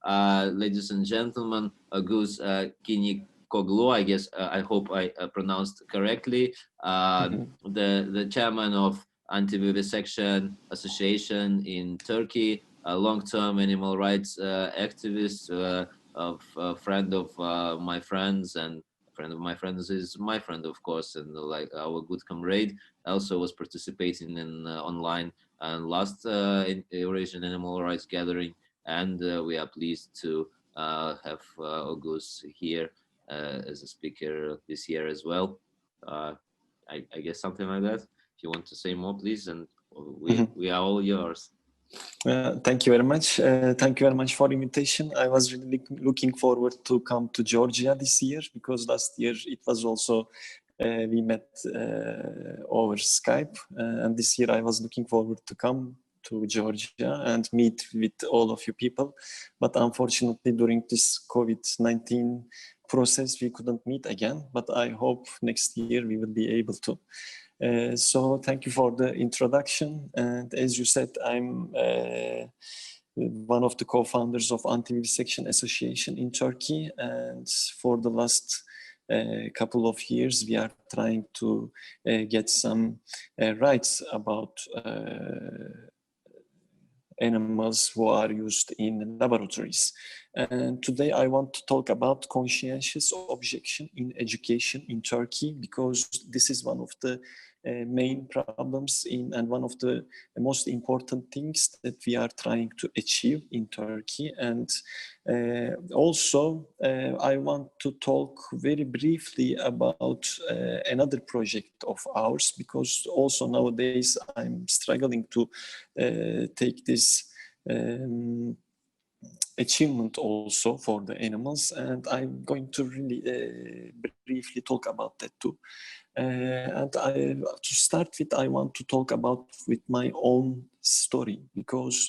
ladies and gentlemen, Oğuz Kınıkoğlu, I guess I hope I pronounced correctly, the chairman of Antivivisection Association in Turkey, a long-term animal rights activist, a friend of my friends, and a friend of my friends is my friend, of course, and like our good comrade. Also was participating in online and last Eurasian Animal Rights Gathering, and we are pleased to have Oğuz here as a speaker this year as well. I guess something like that. If you want to say more, please, and we are all yours. Thank you very much. Thank you very much for the invitation. I was really looking forward to come to Georgia this year, because last year it was also we met over Skype, and this year I was looking forward to come to Georgia and meet with all of you people. But unfortunately, during this COVID-19 process, we couldn't meet again. But I hope next year we will be able to. So thank you for the introduction. And as you said, I'm one of the co-founders of Antivivisection Association in Turkey. And for the last couple of years, we are trying to get some rights about animals who are used in laboratories. And today I want to talk about conscientious objection in education in Turkey, because this is one of the main problems and one of the most important things that we are trying to achieve in Turkey. And also I want to talk very briefly about another project of ours, because also nowadays I'm struggling to take this achievement also for the animals, and I'm going to really briefly talk about that too. And to start with, I want to talk about with my own story, because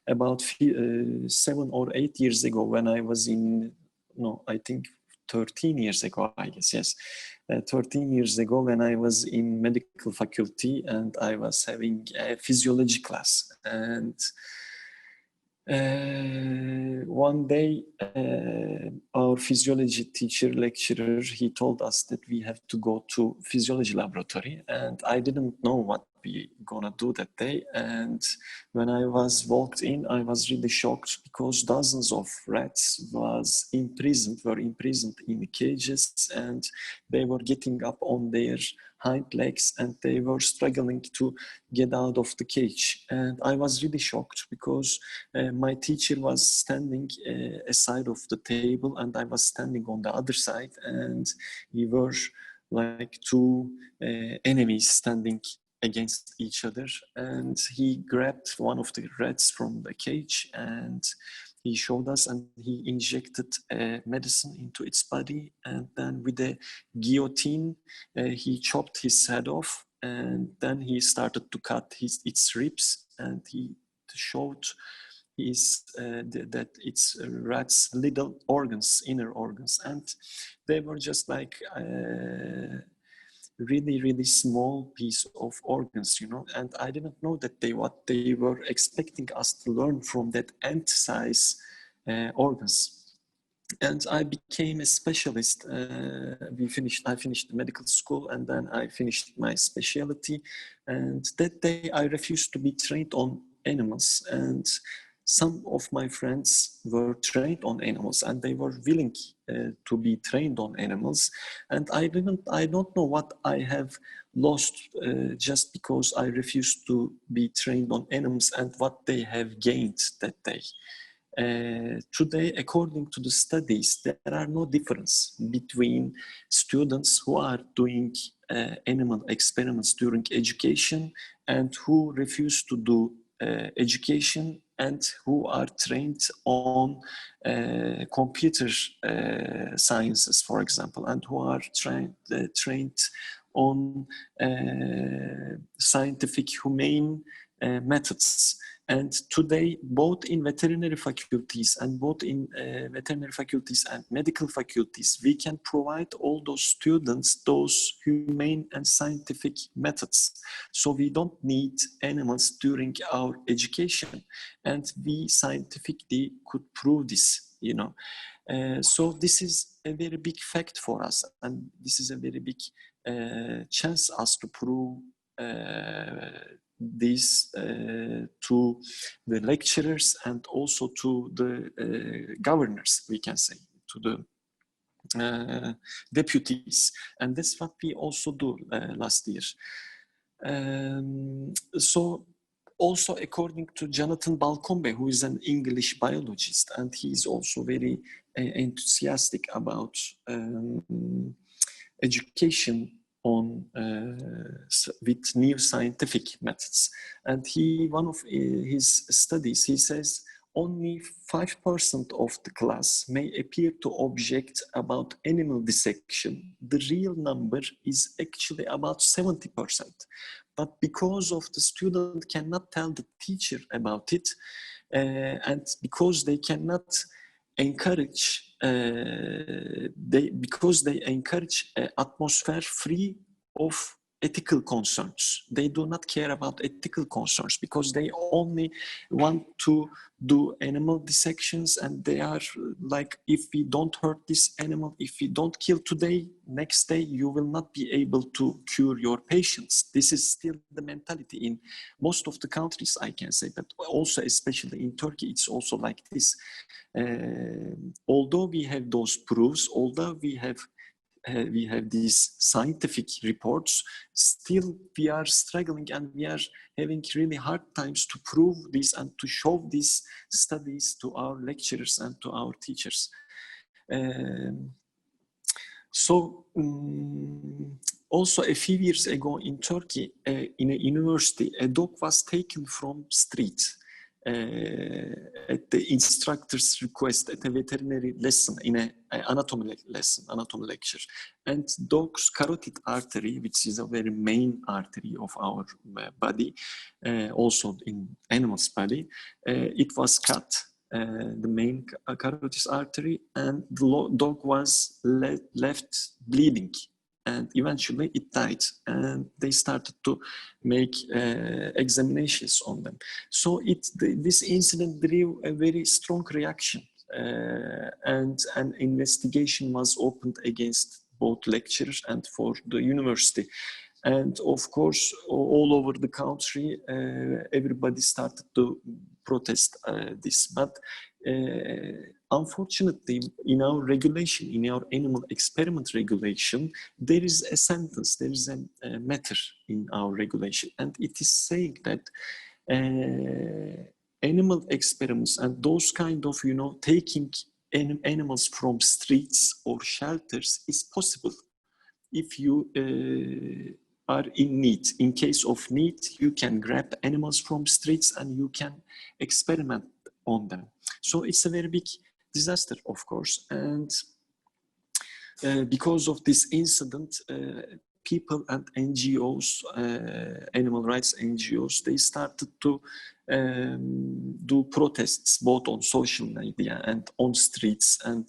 about 7 or 8 years ago, when I was I think 13 years ago, I guess, yes. 13 years ago, when I was in medical faculty and I was having a physiology class, and one day our physiology teacher, lecturer, he told us that we have to go to physiology laboratory, and I didn't know what we gonna do that day. And when I was walked in, I was really shocked, because dozens of rats were imprisoned in cages, and they were getting up on their hind legs and they were struggling to get out of the cage. And I was really shocked, because my teacher was standing aside of the table and I was standing on the other side, and we were like two enemies standing against each other. And he grabbed one of the rats from the cage and he showed us, and he injected medicine into its body, and then with a guillotine he chopped his head off, and then he started to cut its ribs, and he showed that it's rat's little organs, inner organs, and they were just like really small piece of organs, and I didn't know that what they were expecting us to learn from that ant-size organs. And I became a specialist. I finished medical school, and then I finished my specialty, and that day I refused to be trained on animals, and some of my friends were trained on animals and they were willing to be trained on animals. And I don't know what I have lost just because I refused to be trained on animals, and what they have gained that day. Today, according to the studies, there are no difference between students who are doing animal experiments during education and who refuse to do education, and who are trained on computer sciences, for example, and who are trained on scientific humane methods. And today, both in veterinary faculties and medical faculties, we can provide all those students those humane and scientific methods. So we don't need animals during our education, and we scientifically could prove this, you know. So this is a very big fact for us, and this is a very big chance us to prove this to the lecturers and also to the governors, we can say, to the deputies. And that's what we also do last year. So also according to Jonathan Balcombe, who is an English biologist, and he is also very enthusiastic about education on with new scientific methods. And one of his studies, he says only 5% of the class may appear to object about animal dissection. The real number is actually about 70%. But because of the student cannot tell the teacher about it, and because they cannot encourage, because they encourage an atmosphere free of ethical concerns. They do not care about ethical concerns because they only want to do animal dissections, and they are like, if we don't hurt this animal, if we don't kill today, next day you will not be able to cure your patients. This is still the mentality in most of the countries, I can say, but also especially in Turkey, it's also like this. Although we have those proofs, although we have these scientific reports, still we are struggling and we are having really hard times to prove this and to show these studies to our lecturers and to our teachers. Also a few years ago in Turkey, in a university, a dog was taken from street. At the instructor's request, at a veterinary lesson, in an anatomy lecture. And dog's carotid artery, which is a very main artery of our body, also in animal's body, it was cut, the main carotid artery, and the dog was left bleeding. And eventually it died, and they started to make examinations on them. So this incident drew a very strong reaction, and an investigation was opened against both lecturers and for the university. And of course, all over the country, everybody started to protest this. But unfortunately, in our regulation, in our animal experiment regulation, there is a sentence, there is a matter in our regulation, and it is saying that animal experiments and those kind of, you know, taking animals from streets or shelters is possible if you are in need. In case of need, you can grab animals from streets and you can experiment on them. So it's a very big disaster, of course. And because of this incident, people and NGOs, animal rights NGOs, they started to do protests both on social media and on streets. And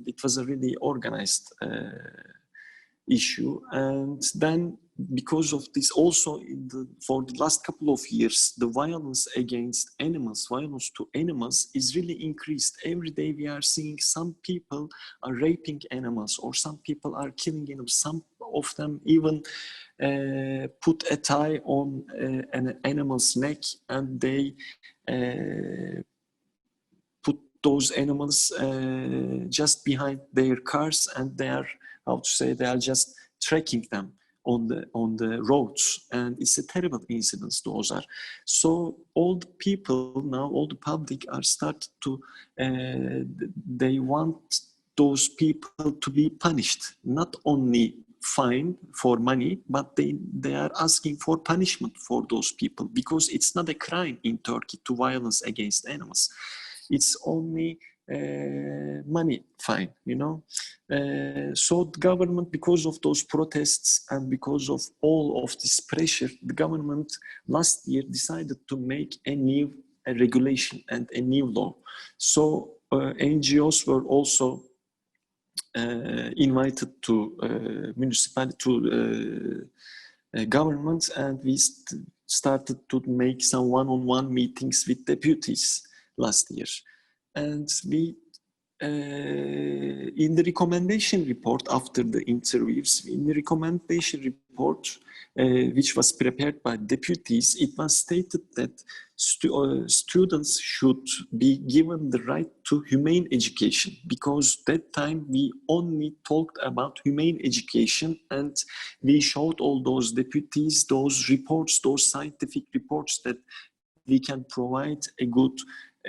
it was a really organized issue. And then because of this, also for the last couple of years, the violence against animals, violence to animals is really increased. Every day we are seeing some people are raping animals, or some people are killing animals. Some of them even put a tie on an animal's neck, and they put those animals just behind their cars, and they are, they are just tracking them on the roads. And it's a terrible incidents, those are. So all the people now, all the public are started to, they want those people to be punished, not only fined for money, but they are asking for punishment for those people, because it's not a crime in Turkey to violence against animals. It's only money fine, you know. So the government, because of those protests and because of all of this pressure, the government last year decided to make a new regulation and a new law. So NGOs were also invited to governments, and we started to make some one-on-one meetings with deputies last year. And we, in the recommendation report after the interviews, in the recommendation report, which was prepared by deputies, it was stated that students should be given the right to humane education, because that time we only talked about humane education, and we showed all those deputies, those reports, those scientific reports, that we can provide a good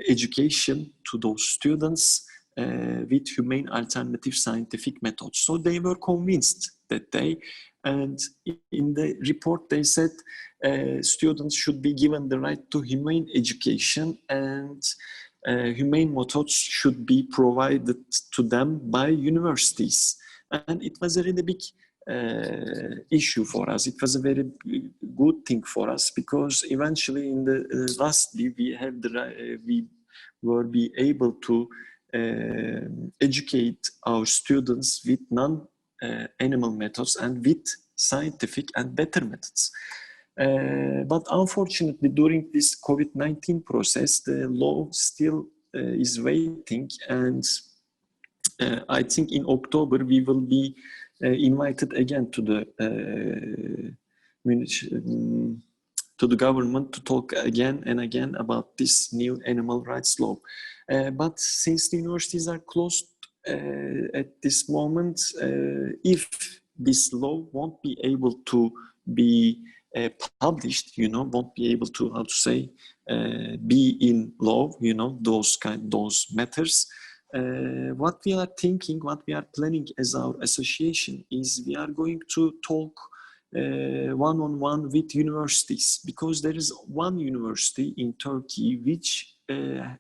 education to those students with humane alternative scientific methods. So they were convinced that day, and in the report they said students should be given the right to humane education, and humane methods should be provided to them by universities. And it was a really big issue for us. It was a very good thing for us, because eventually in the last year we were be able to educate our students with non-animal methods and with scientific and better methods. But unfortunately, during this COVID-19 process, the law still is waiting, and I think in October we will be invited again to the government to talk again and again about this new animal rights law. But since the universities are closed at this moment, if this law won't be able to be published, you know, won't be able to, how to say, be in law, you know, those matters. What we are thinking, what we are planning as our association is we are going to talk one-on-one with universities, because there is one university in Turkey which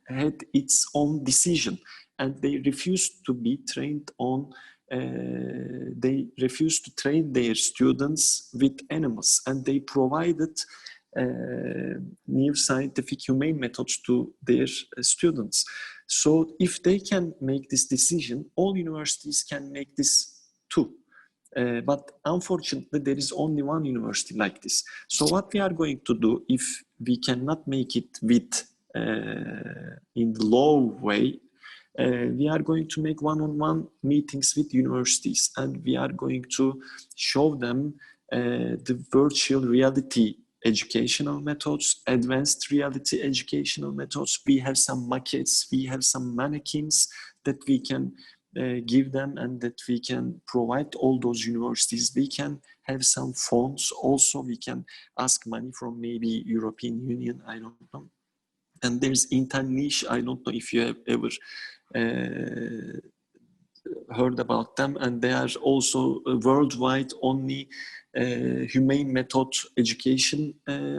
had its own decision, and they refused to be trained on they refused to train their students with animals, and they provided new scientific humane methods to their students. So if they can make this decision, all universities can make this too. But unfortunately, there is only one university like this. So what we are going to do, if we cannot make it with in the law way, we are going to make one-on-one meetings with universities, and we are going to show them the virtual reality educational methods, advanced reality educational methods. We have some maquettes, we have some mannequins that we can give them, and that we can provide all those universities. We can have some funds also. We can ask money from maybe European Union, I don't know. And there's Interniche, I don't know if you have ever heard about them, and they are also a worldwide only humane method education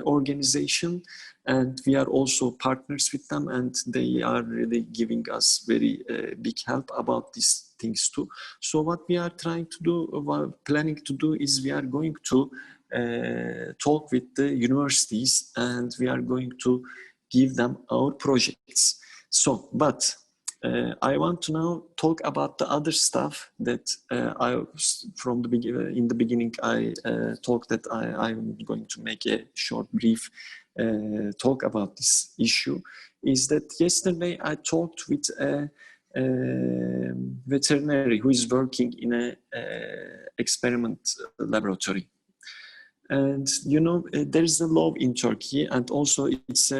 organization, and we are also partners with them, and they are really giving us very big help about these things too. So what we are trying to do, planning to do, is we are going to talk with the universities, and we are going to give them our projects. So, but I want to now talk about the other stuff that in the beginning I talked that I'm going to make a short brief talk about this issue. Is that yesterday I talked with a veterinary who is working in a experiment laboratory, and you know there is a law in Turkey, and also it's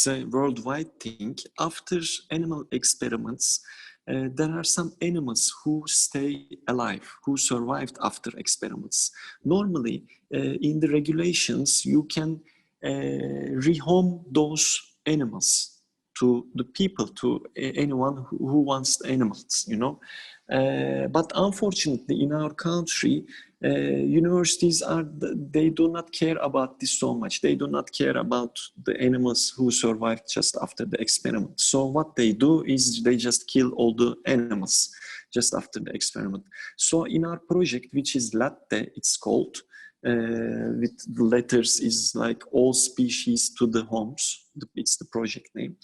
a worldwide thing. After animal experiments, there are some animals who stay alive, who survived after experiments. Normally, in the regulations, you can rehome those animals to the people, to anyone who wants animals, you know. But unfortunately, in our country, universities they do not care about this so much. They do not care about the animals who survived just after the experiment. So what they do is they just kill all the animals just after the experiment. So in our project, which is Latte, it's called, with the letters is like all species to the homes. It's the project name.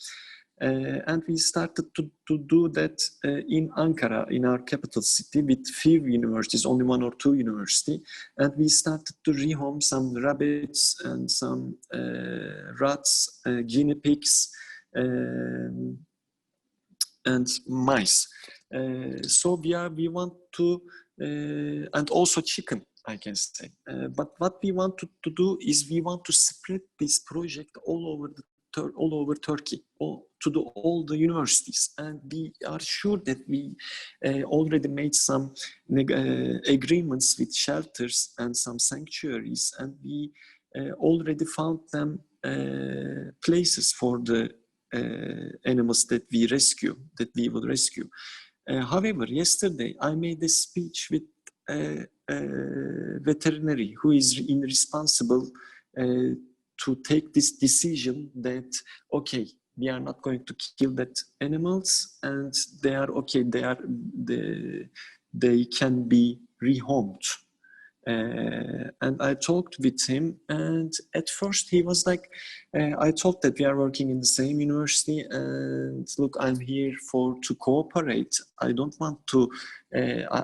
And we started to do that in Ankara, in our capital city, with few universities, only 1 or 2 universities. And we started to rehome some rabbits and some rats, guinea pigs, and mice. So we want to, and also chicken, I can say. But what we want to do is we want to spread this project all over Turkey, to all the universities, and we are sure that we already made some agreements with shelters and some sanctuaries, and we already found them places for the animals that we will rescue. However, yesterday I made a speech with a veterinary who is responsible to take this decision that, okay, we are not going to kill that animals, and they are okay, they can be rehomed. And I talked with him, and at first he was like, I told that we are working in the same university, and look, I'm here to cooperate. I don't want to,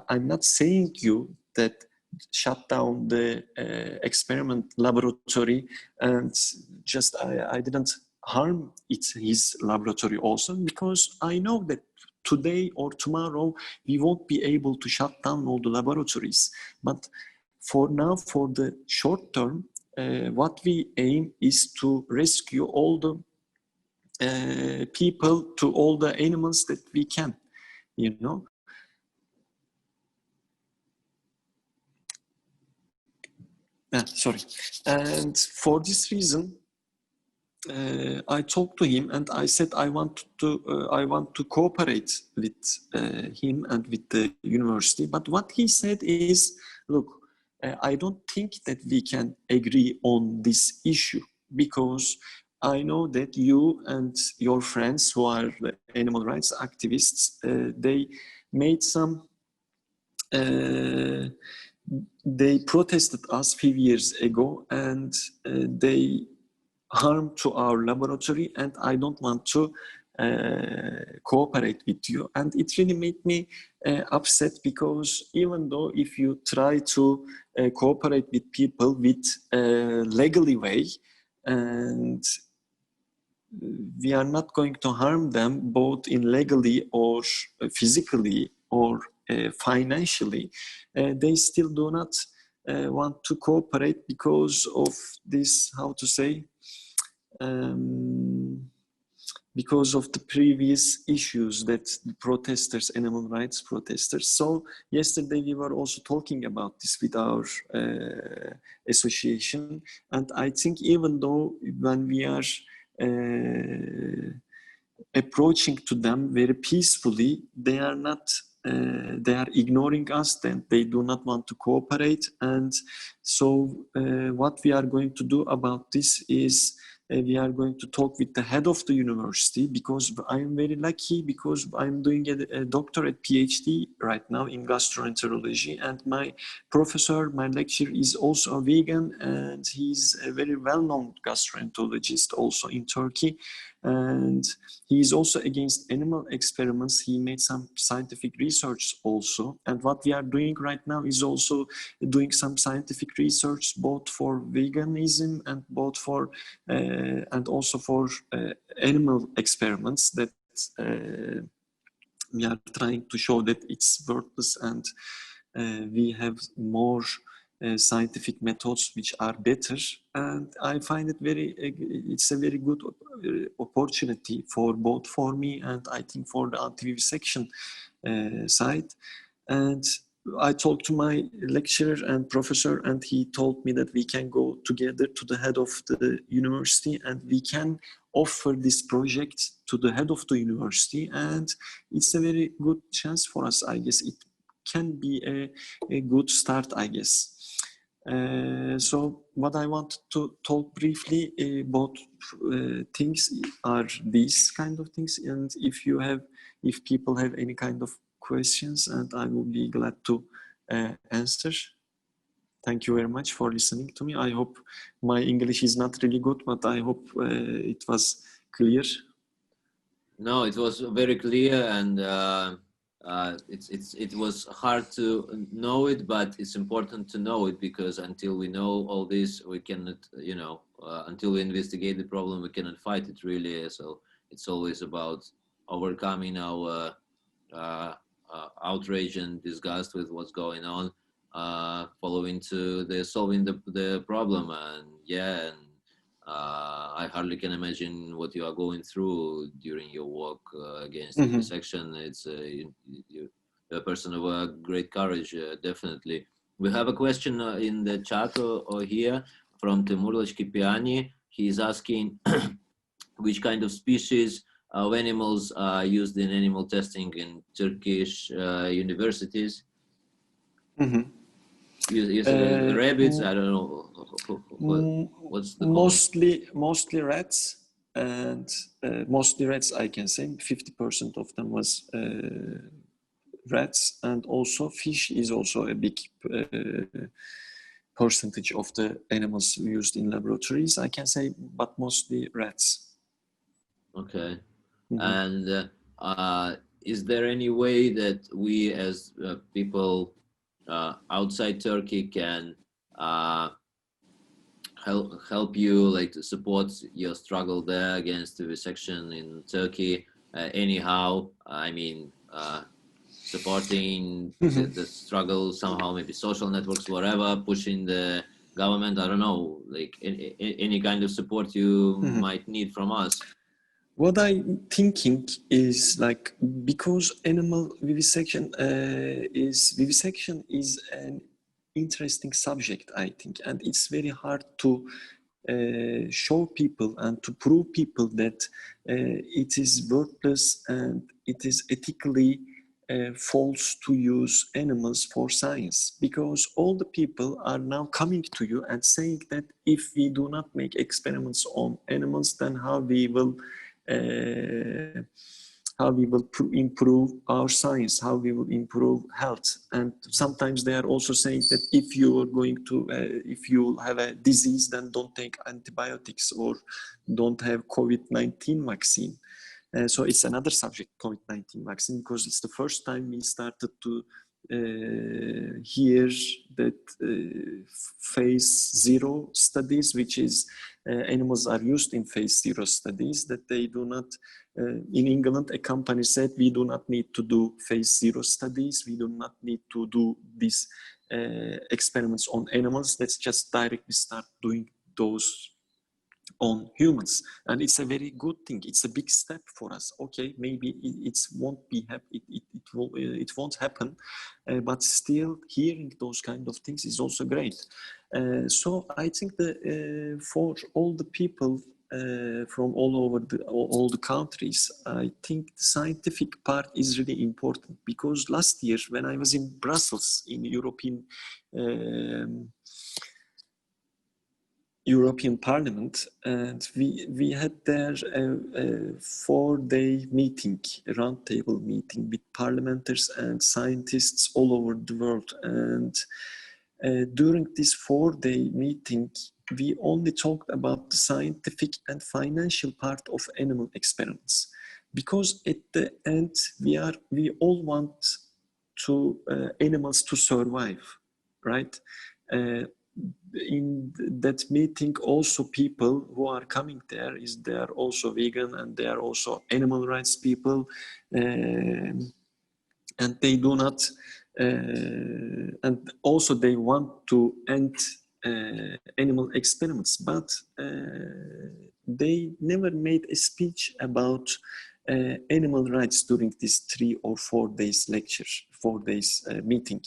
I'm not saying you that shut down the experiment laboratory, and just I didn't harm his laboratory also, because I know that today or tomorrow we won't be able to shut down all the laboratories. But for now, for the short term, what we aim is to rescue all the people to all the animals that we can, you know. Sorry. And for this reason, I talked to him and I said I want to cooperate with him and with the university. But what he said is, look, I don't think that we can agree on this issue, because I know that you and your friends who are animal rights activists, they made some, they protested us a few years ago, and they harm to our laboratory, and I don't want to cooperate with you. And it really made me upset, because even though if you try to cooperate with people with legally way, and we are not going to harm them both in legally or physically or financially, they still do not want to cooperate because of this, how to say, because of the previous issues that the protesters, animal rights protesters. So yesterday we were also talking about this with our association, and I think even though when we are approaching to them very peacefully, they are not, they are ignoring us, then they do not want to cooperate. And so what we are going to do about this is we are going to talk with the head of the university, because I am very lucky, because I'm doing a doctorate PhD right now in gastroenterology, and my professor, my lecturer is also a vegan, and he's a very well-known gastroenterologist also in Turkey. And he is also against animal experiments. He made some scientific research also. And what we are doing right now is also doing some scientific research, both for veganism and both for and also for animal experiments, that we are trying to show that it's worthless, and we have more scientific methods which are better. And I find it it's a very good opportunity for both for me and I think for the antivivisection side. And I talked to my lecturer and professor, and he told me that we can go together to the head of the university, and we can offer this project to the head of the university. And it's a very good chance for us. I guess it can be a good start, I guess. So what I wanted to talk briefly about things are these kind of things, and if people have any kind of questions, and I will be glad to answer. Thank you very much for listening to me. I hope my English is not really good, but I hope it was clear. No, it was very clear, and it was hard to know it, but it's important to know it, because until we know all this, we cannot, until we investigate the problem, we cannot fight it really. So it's always about overcoming our outrage and disgust with what's going on, following to the solving the problem. And yeah, and I hardly can imagine what you are going through during your work against vivisection. It's you're a person of great courage, definitely. We have a question in the chat or here from Timur Lachkipiani. He's asking which kind of species of animals are used in animal testing in Turkish universities. You said rabbits. I don't know what's the mostly rats, and mostly rats. I can say 50% of them was rats, and also fish is also a big percentage of the animals used in laboratories. I can say, but mostly rats. Okay. And is there any way that we as people outside Turkey can help you, like to support your struggle there against vivisection in Turkey anyhow? I mean, supporting the struggle somehow, maybe social networks, whatever, pushing the government, I don't know, like any kind of support you might need from us. What I'm thinking is, like, because animal vivisection is an interesting subject, I think, and it's very hard to show people and to prove people that it is worthless and it is ethically false to use animals for science, because all the people are now coming to you and saying that if we do not make experiments on animals, then how we will improve our science, how we will improve health. And sometimes they are also saying that if you are going to, if you have a disease, then don't take antibiotics or don't have COVID-19 vaccine. So it's another subject, COVID-19 vaccine, because it's the first time we started to hear that phase 0 studies, which is animals are used in phase 0 studies, that they do not, in England, a company said, we do not need to do phase 0 studies, we do not need to do these experiments on animals, let's just directly start doing those on humans. And it's a very good thing. It's a big step for us. Okay, maybe it won't happen, but still hearing those kind of things is also great. So I think that for all the people from all over all the countries, I think the scientific part is really important, because last year when I was in Brussels in European Parliament, and we had there a 4-day meeting, a roundtable meeting with parliamentarians and scientists all over the world. And during this 4-day meeting, we only talked about the scientific and financial part of animal experiments, because at the end we all want animals to survive, right? In that meeting, also people who are coming there they are also vegan, and they are also animal rights people, and they do not, and also they want to end animal experiments, but they never made a speech about animal rights during this 3 or 4 days lecture, 4 days meeting.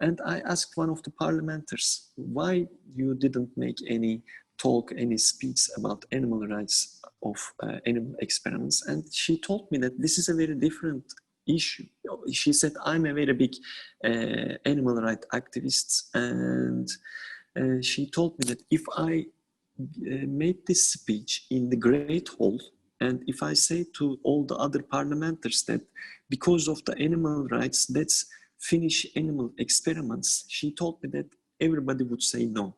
And I asked one of the parliamentarians, why you didn't make any talk, any speech about animal rights of animal experiments? And she told me that this is a very different issue. She said, I'm a very big animal rights activist, and she told me that if I made this speech in the Great Hall, and if I say to all the other parliamentarians that because of the animal rights, let's finish animal experiments, she told me that everybody would say no,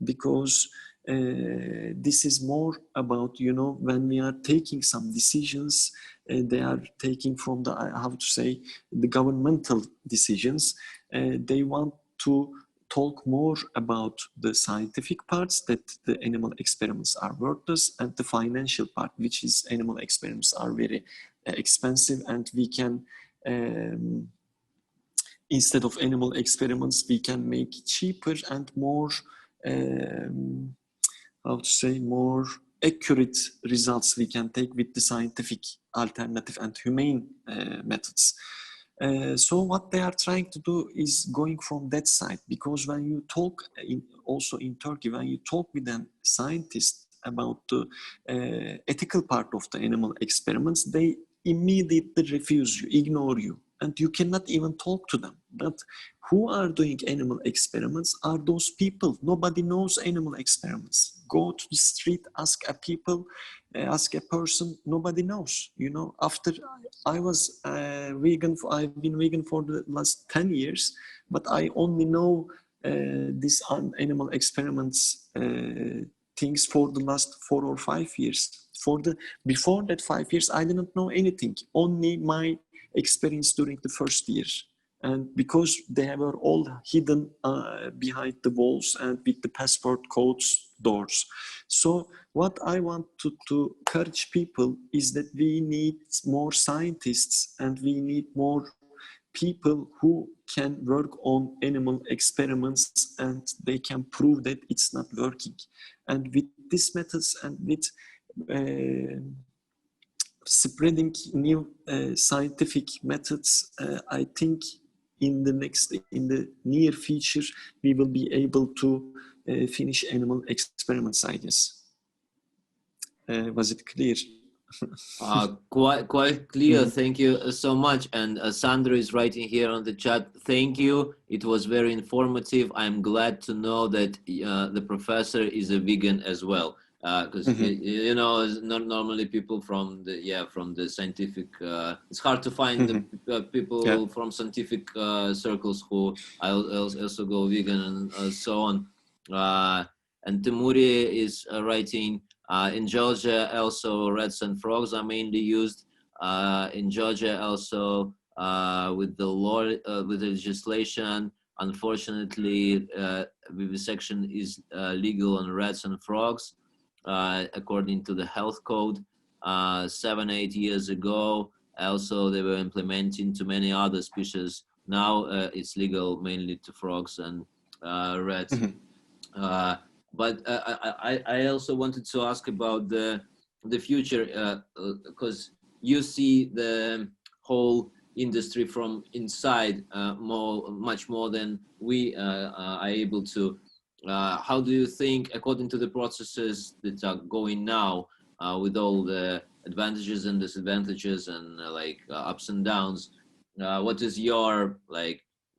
because this is more about, you know, when we are taking some decisions, they are taking from the, how to say, the governmental decisions. They want to talk more about the scientific parts, that the animal experiments are worthless, and the financial part, which is animal experiments are very expensive, and we can instead of animal experiments, we can make cheaper and more how to say, more accurate results we can take with the scientific alternative and humane methods. So what they are trying to do is going from that side, because when you talk also in Turkey, when you talk with a scientist about the ethical part of the animal experiments, they immediately refuse you, ignore you, and you cannot even talk to them. But who are doing animal experiments are those people. Nobody knows animal experiments. Go to the street, ask a people, ask a person, nobody knows. You know, after I was vegan, I've been vegan for the last 10 years, but I only know these animal experiments things for the last 4 or 5 years. Before that 5 years, I didn't know anything. Only my experience during the first year. And because they were all hidden behind the walls and with the passport codes doors. So what I want to encourage people is that we need more scientists, and we need more people who can work on animal experiments, and they can prove that it's not working. And with these methods, and with spreading new scientific methods, I think in the near future, we will be able to finish animal experiments, I guess. Was it clear? Quite clear. Thank you so much. And Sandra is writing here on the chat, thank you. It was very informative. I'm glad to know that the professor is a vegan as well. Because you know, not normally people from the scientific. It's hard to find the people from scientific circles who also go vegan and so on. And Timuri is writing. In Georgia, also rats and frogs are mainly used. In Georgia, also with the law, with the legislation, unfortunately, vivisection is legal on rats and frogs, according to the health code. 7-8 years ago, also they were implementing to many other species. Now it's legal mainly to frogs and rats. But I also wanted to ask about the future, because you see the whole industry from inside much more than we are able to. How do you think, according to the processes that are going now, with all the advantages and disadvantages and ups and downs, what is your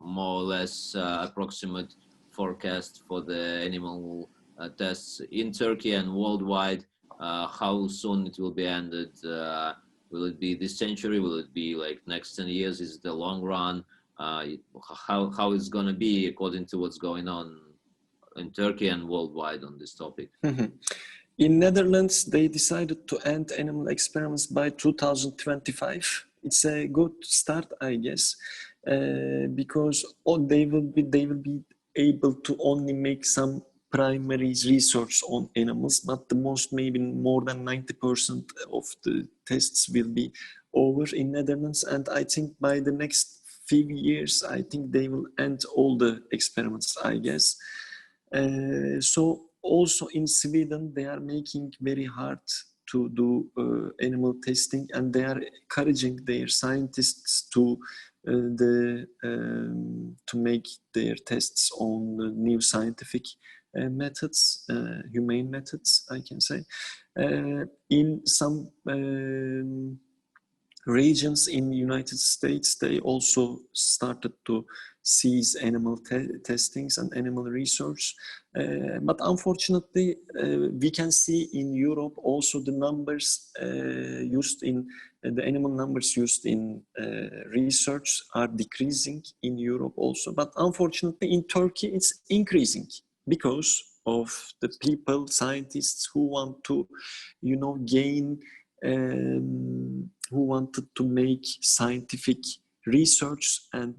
more or less approximate forecast for the animal tests in Turkey and worldwide? How soon it will be ended? Will it be this century? Will it be next 10 years? Is it the long run? How it's going to be according to what's going on in Turkey and worldwide on this topic? In Netherlands, they decided to end animal experiments by 2025. It's a good start, I guess, because they will be able to only make some primary research on animals, but maybe more than 90% of the tests will be over in Netherlands. And I think by the next few years, I think they will end all the experiments, I guess. So also in Sweden, they are making very hard to do animal testing, and they are encouraging their scientists to make their tests on the new scientific methods, humane methods, I can say. In some regions in the United States, they also started to seize animal testings and animal research. But unfortunately, we can see in Europe also the numbers used in the animal numbers used in research are decreasing in Europe also. But unfortunately, in Turkey, it's increasing because of the people, scientists who want to, gain. Who wanted to make scientific research, and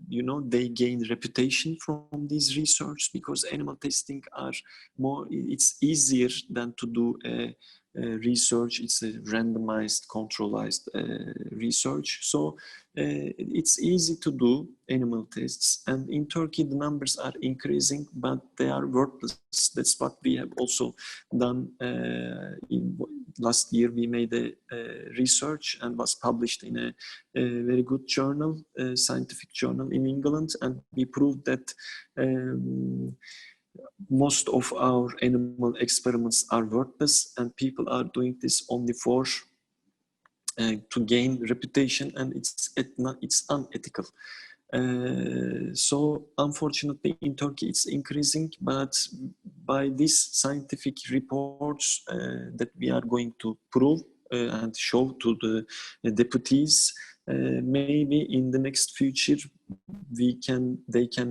they gain reputation from this research because animal testing are more, it's easier than to do a research. It's a randomized, controlled research, so it's easy to do animal tests. And in Turkey the numbers are increasing, but they are worthless. That's what we have also done. In last year we made a research and was published in a very good journal, scientific journal in England, and we proved that most of our animal experiments are worthless, and people are doing this only for to gain reputation, and it's unethical. So unfortunately in Turkey it's increasing, but by these scientific reports that we are going to prove and show to the deputies, maybe in the next future they can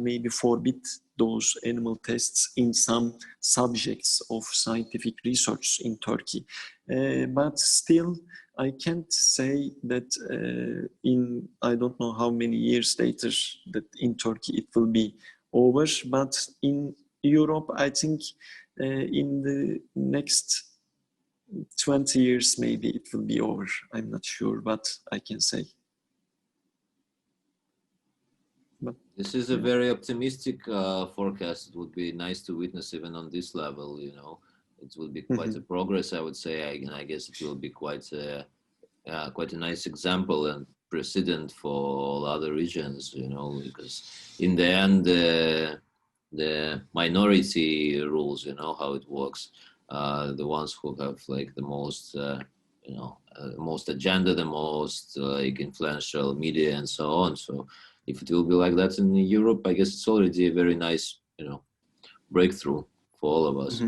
maybe forbid those animal tests in some subjects of scientific research in Turkey. But still, I can't say that in I don't know how many years later that in Turkey it will be over. But in Europe, I think in the next 20 years maybe it will be over. I'm not sure, but I can say. But, this is a very optimistic forecast. It would be nice to witness even on this level. It will be quite a progress, I would say. I guess it will be quite a nice example and precedent for all other regions. Because in the end, the minority rules. How it works. The ones who have like the most, most agenda, the most influential media, and so on. So if it will be like that in Europe, I guess it's already a very nice, breakthrough for all of us.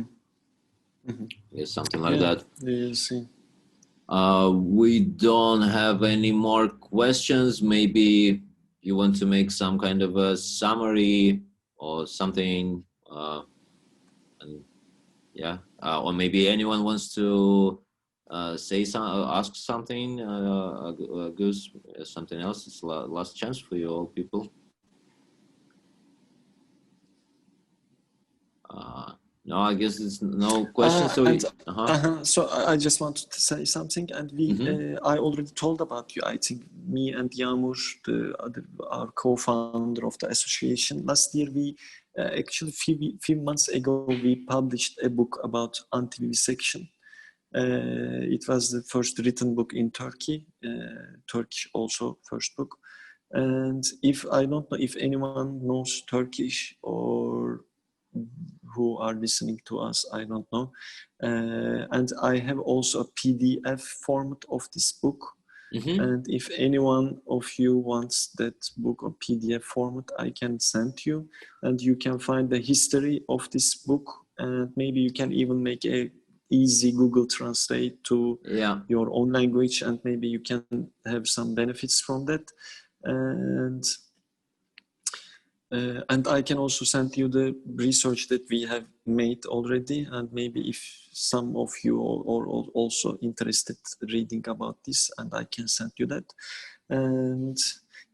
Yes, something like that. You see. We don't have any more questions. Maybe you want to make some kind of a summary or something, or maybe anyone wants to say something, ask something, Gus, something else. It's last chance for you all people. No, I guess it's no question. So I just wanted to say something, and I already told about you. I think me and Yağmur, our co-founder of the association, last year we actually few months ago we published a book about anti-vivisection. It was the first written book in Turkey, Turkish also first book. And I don't know if anyone knows Turkish or who are listening to us, I don't know. And I have also a PDF format of this book. And if anyone of you wants that book on PDF format, I can send you, and you can find the history of this book, and maybe you can even make a easy Google Translate to your own language, and maybe you can have some benefits from that. And I can also send you the research that we have made already, and maybe if some of you are also interested reading about this, and I can send you that. And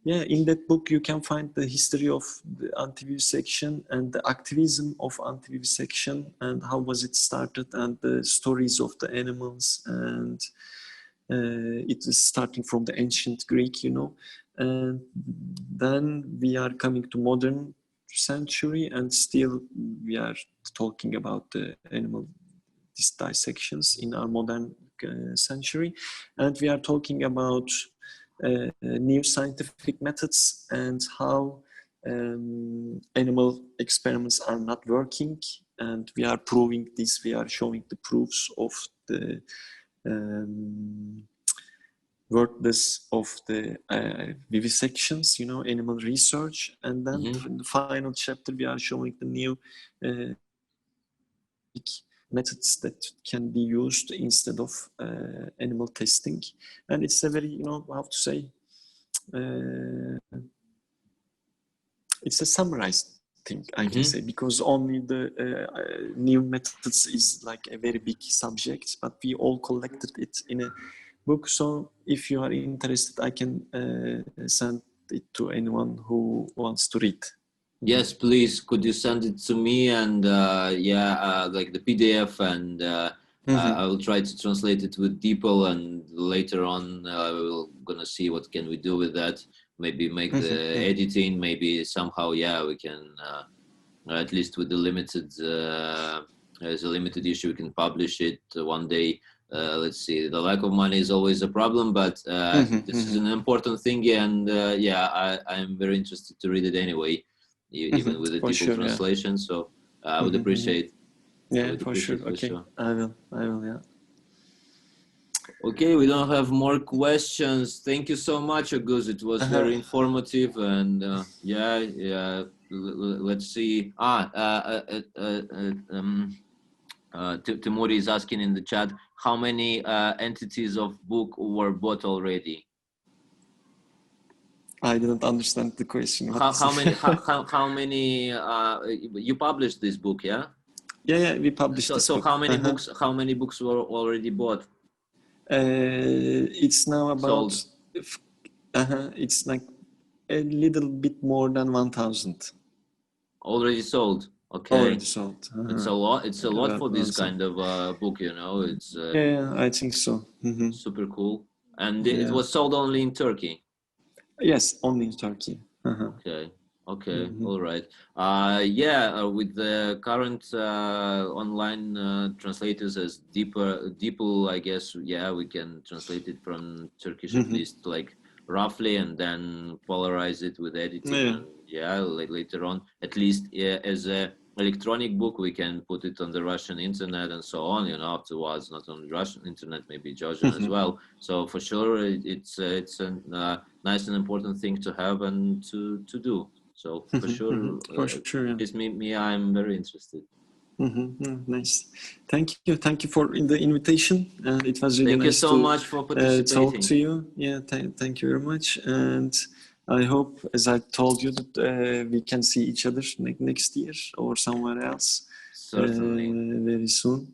in that book you can find the history of the anti-vivisection and the activism of anti-vivisection, and how was it started, and the stories of the animals, and it is starting from the ancient Greek, and then we are coming to modern century, and still we are talking about the animal dissections in our modern century, and we are talking about new scientific methods and how animal experiments are not working, and we are proving this. We are showing the proofs of the wordless of the vivisections, animal research, and then in the final chapter we are showing the new methods that can be used instead of animal testing. And it's a very, how to say, it's a summarized thing, I can say, because only the new methods is like a very big subject, but we all collected it in a book. So if you are interested, I can send it to anyone who wants to read. Yes, please. Could you send it to me? And like the PDF, and I will try to translate it with DeepL, and later on we're gonna see what can we do with that. Maybe make the editing. Maybe somehow, we can at least with the limited as a limited issue, we can publish it one day. Let's see. The lack of money is always a problem, but this is an important thing, and I'm very interested to read it anyway. Even with the DeepL translation, so I would appreciate. Yeah, for sure. Okay, sure. I will. Yeah. Okay, we don't have more questions. Thank you so much, Oğuz. It was very informative, and let's see. Timuri is asking in the chat, how many entities of book were bought already? I didn't understand the question. How many you published this book, yeah? Yeah, we published this book. So how many books were already bought? It's now about sold. It's like a little bit more than 1,000 already sold. Okay, already sold. It's a lot. It's a lot for this kind of book, It's I think so. Super cool. And it was sold only in Turkey. Yes, only in Turkey. Okay. All right. With the current online translators as DeepL, I guess, we can translate it from Turkish at least, like roughly, and then polarize it with editing. And, later on, at least as a electronic book, we can put it on the Russian internet and so on. Afterwards, not on the Russian internet, maybe Georgian as well. So for sure, it's a nice and important thing to have and to do. So for sure, it's me. I'm very interested. Nice. Thank you for the invitation. And it was really nice so much for participating. Talk to you. Yeah, thank you very much. And I hope, as I told you, that we can see each other next year or somewhere else. Certainly. Very soon.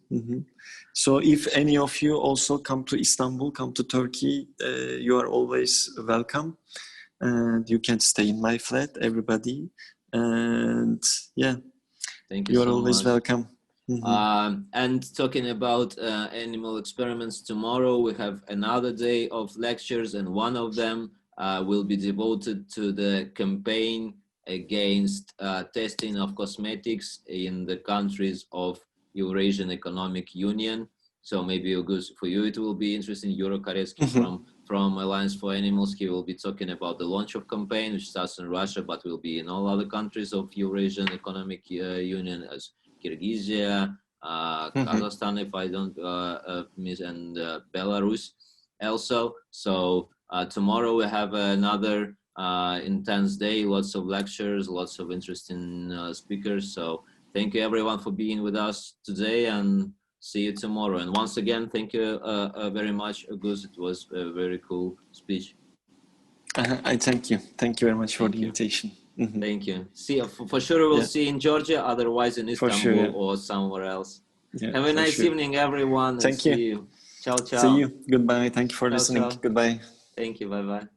So if any of you also come to Istanbul, come to Turkey, you are always welcome. And you can stay in my flat, everybody. And thank you. You are always welcome. And talking about animal experiments, tomorrow we have another day of lectures, and one of them will be devoted to the campaign against testing of cosmetics in the countries of Eurasian Economic Union. So maybe, Oğuz, for you it will be interesting. Yuri Karetsky from Alliance for Animals, he will be talking about the launch of campaign, which starts in Russia, but will be in all other countries of Eurasian Economic Union, as Kyrgyzia, Kazakhstan, if I don't miss, and Belarus also. So tomorrow we have another intense day, lots of lectures, lots of interesting speakers. So thank you everyone for being with us today, and see you tomorrow. And once again, thank you very much, Oğuz. It was a very cool speech. I thank you. Thank you very much for the invitation. Thank you. See, for sure we'll see you in Georgia, otherwise in Istanbul or somewhere else. Have a nice evening, everyone. Thank you. See you. Ciao, ciao. See you. Goodbye. Thank you for listening. Ciao. Goodbye. Thank you. Bye-bye.